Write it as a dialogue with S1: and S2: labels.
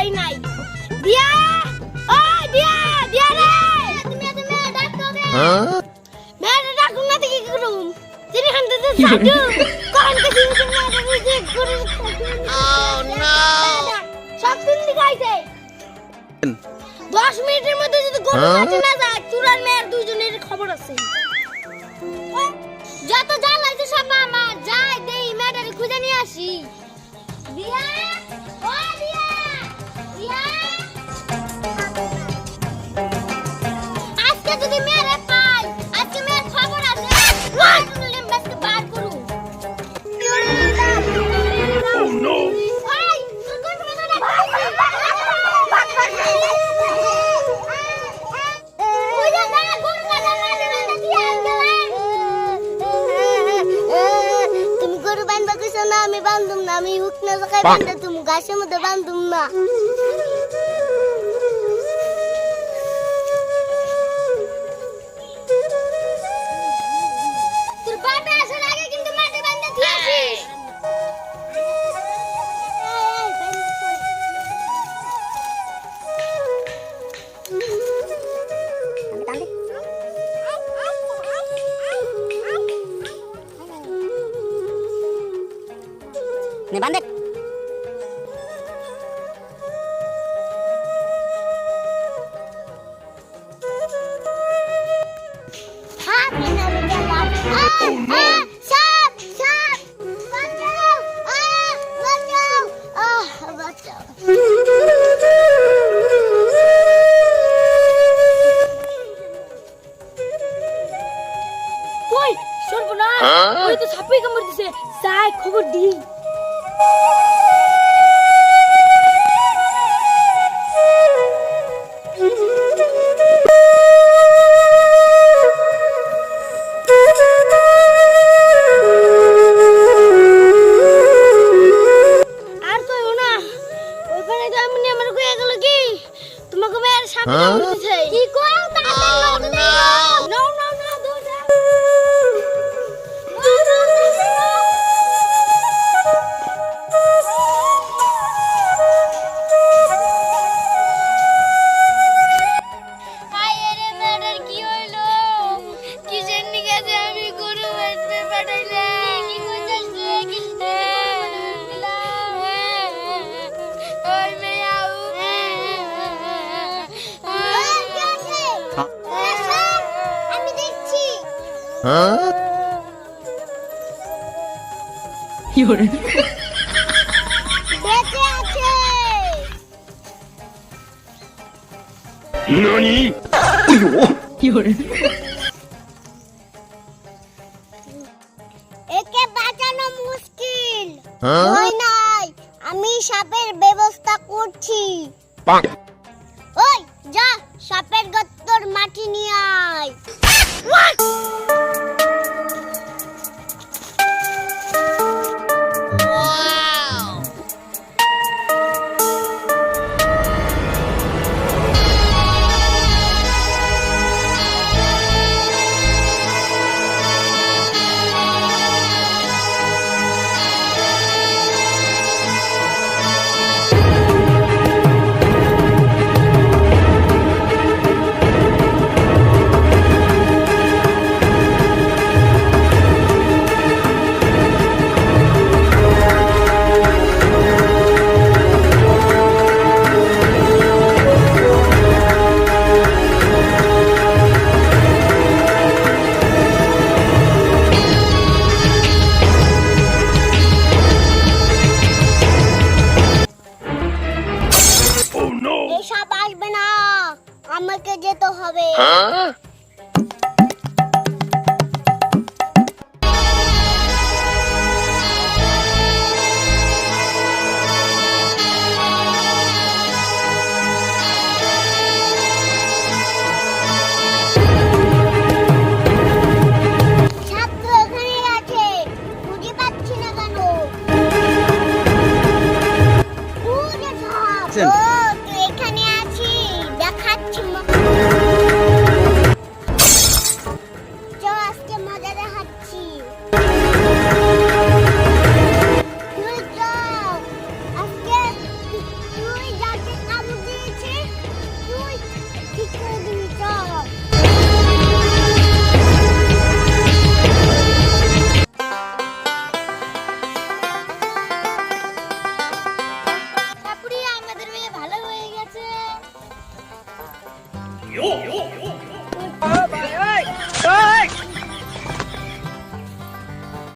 S1: পাই নাই। দিয়া ও দিয়া দিয়া রে তুমি ডাকো রে মেরে ডাকো না কি করুম তিনি হামতে তো জাদু কোন কে দিন তুমি রিজেক্ট করে ও নো সব দিন দিগাইছে 10 মিনিটের মধ্যে যদি গরু কাটে না যায় চুরার মেয়ের দুইজনের খবর আছে যত জাল আছে সব মামা যাই দেই মেয়েটারে খুঁজে নিয়ে আসি দিয়া ও দিয়া দিয়া আজকে যদি মেরে পাই আজকে মেয়ের খবর আছে তুলে বাসকে বার করু ও নো ভাই তুই কোন মেয়ে তুমি গরু বানবা কইছো না আমি বান্ধুম না আমি হুক না জায়গায় বান্ধা তুমি গাছের মধ্যে বান্ধুম না তোর বাবা আসার আগে কিন্তু মাটি বান্ধা দিয়েছিস
S2: নে বান্ধে
S1: ওই সর্বনাশ ওই তো সাপে কামড় দিছে যাই খবর দি আর কইও না ওইখানে তো আমি আমার কইয়া গেল কি তোমাকে মেয়ের সাপে কামড় দিছে কি কও তাড়াতাড়ি নো নো নো দৌড়
S2: ইওরে
S1: বেঁচে আছে
S3: ননি
S2: ইওরে
S1: একে বাঁচানো মুশকিল ভয় নাই আমি সাপের ব্যবস্থা করছি ওই যা সাপের গর্তর মাটি নিয়ে আয় আমাকে যেতে হবে ছাত্র এখানে আছে খুঁজে পাচ্ছি না কেন খুঁজে ছাত্র তুই এখানে আছিস দেখাচ্ছি আজকে মজা দেখাচ্ছি তুই আজকে তুই যাকে
S2: 有